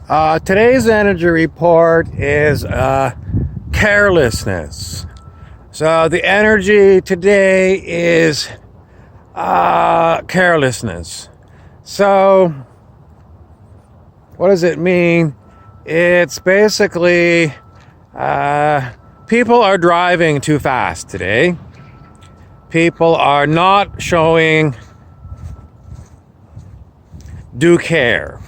Today's energy report is carelessness. So the energy today is carelessness. So what does it mean? It's basically people are driving too fast today. People are not showing due care.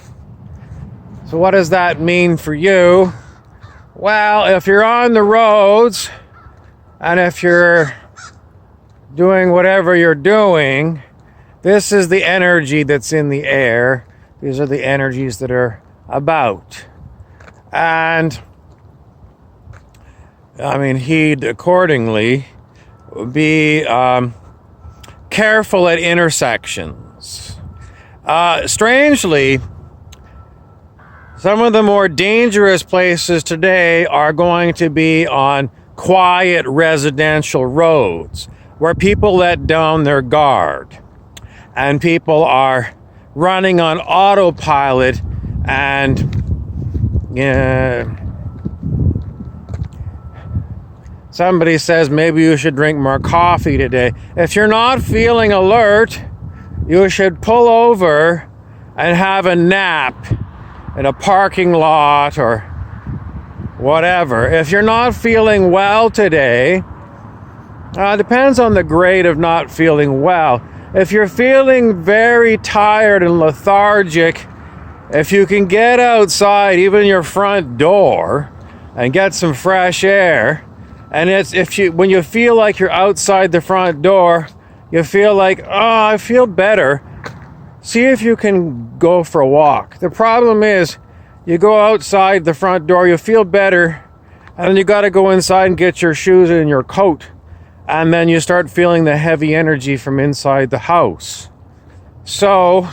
So what does that mean for you? Well, if you're on the roads and if you're doing whatever you're doing, this is the energy that's in the air. These are the energies that are about. And heed accordingly. Be careful at intersections. Strangely, some of the more dangerous places today are going to be on quiet residential roads where people let down their guard and people are running on autopilot and somebody says maybe you should drink more coffee today. If you're not feeling alert, you should pull over and have a nap in a parking lot or whatever. If you're not feeling well today, depends on the grade of not feeling well. If you're feeling very tired and lethargic, if you can get outside, even your front door, and get some fresh air, and when you feel like you're outside the front door, you feel like, I feel better. See if you can go for a walk. The problem is, you go outside the front door, you feel better, and then you got to go inside and get your shoes and your coat. And then you start feeling the heavy energy from inside the house. So,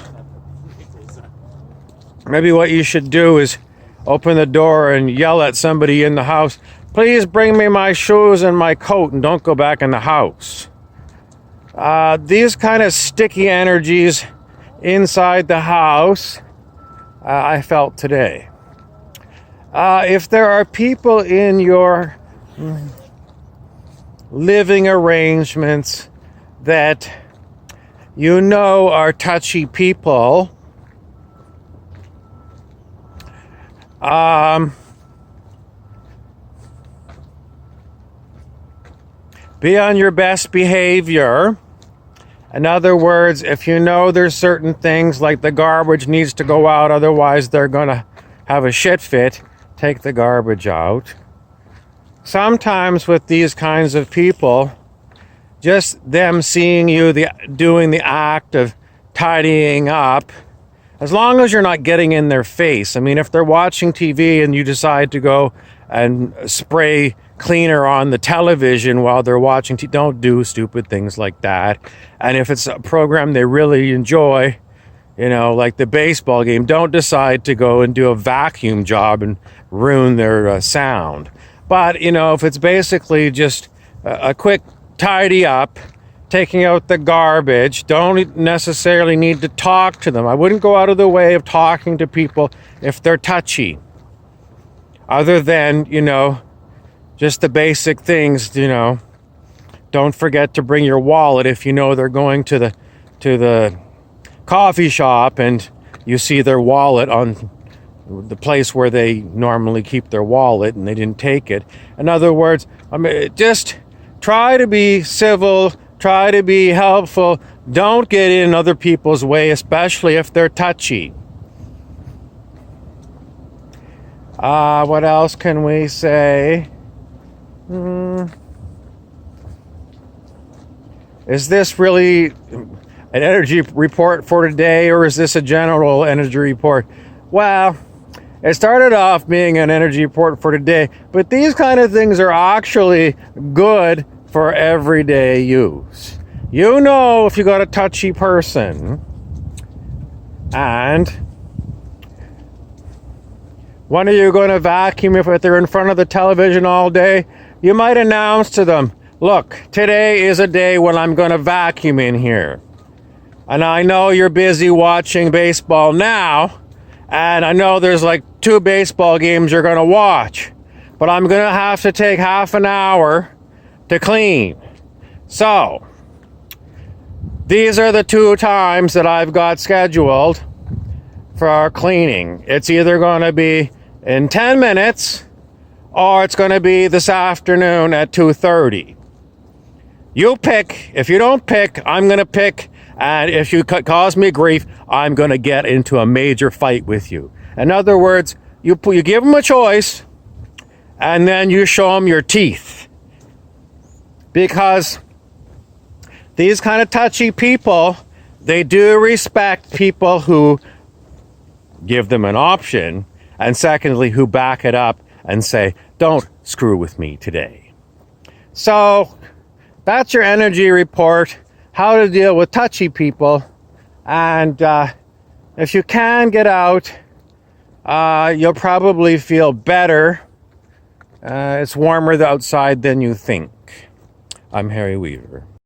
maybe what you should do is open the door and yell at somebody in the house, please bring me my shoes and my coat, and don't go back in the house. These kind of sticky energies inside the house, I felt today. If there are people in your living arrangements that you know are touchy people, be on your best behavior. In other words, if you know there's certain things like the garbage needs to go out, otherwise they're going to have a shit fit, take the garbage out. Sometimes with these kinds of people, just them seeing you doing the act of tidying up, as long as you're not getting in their face. If they're watching TV and you decide to go and spray cleaner on the television while they're watching TV, don't do stupid things like that. And if it's a program they really enjoy, like the baseball game, don't decide to go and do a vacuum job and ruin their sound. But, if it's basically just a quick tidy up, taking out the garbage, don't necessarily need to talk to them. I wouldn't go out of the way of talking to people if they're touchy. Other than, just the basic things, don't forget to bring your wallet if you know they're going to the coffee shop and you see their wallet on the place where they normally keep their wallet and they didn't take it. In other words, just try to be civil, try to be helpful. Don't get in other people's way, especially if they're touchy. What else can we say? Is this really an energy report for today, or is this a general energy report? Well, it started off being an energy report for today, but these kind of things are actually good for everyday use. If you got a touchy person, and when are you going to vacuum if they're in front of the television all day? You might announce to them, look, today is a day when I'm going to vacuum in here. And I know you're busy watching baseball now, and I know there's like 2 baseball games you're going to watch. But I'm going to have to take half an hour to clean. So, these are the 2 times that I've got scheduled for our cleaning. It's either going to be in 10 minutes or it's going to be this afternoon at 2:30. You pick. If you don't pick, I'm going to pick. And if you cause me grief, I'm going to get into a major fight with you. In other words, you give them a choice and then you show them your teeth. Because these kind of touchy people, they do respect people who give them an option, and secondly, who back it up and say, don't screw with me today. So that's your energy report, how to deal with touchy people. And if you can get out, you'll probably feel better. It's warmer outside than you think. I'm Harry Weaver.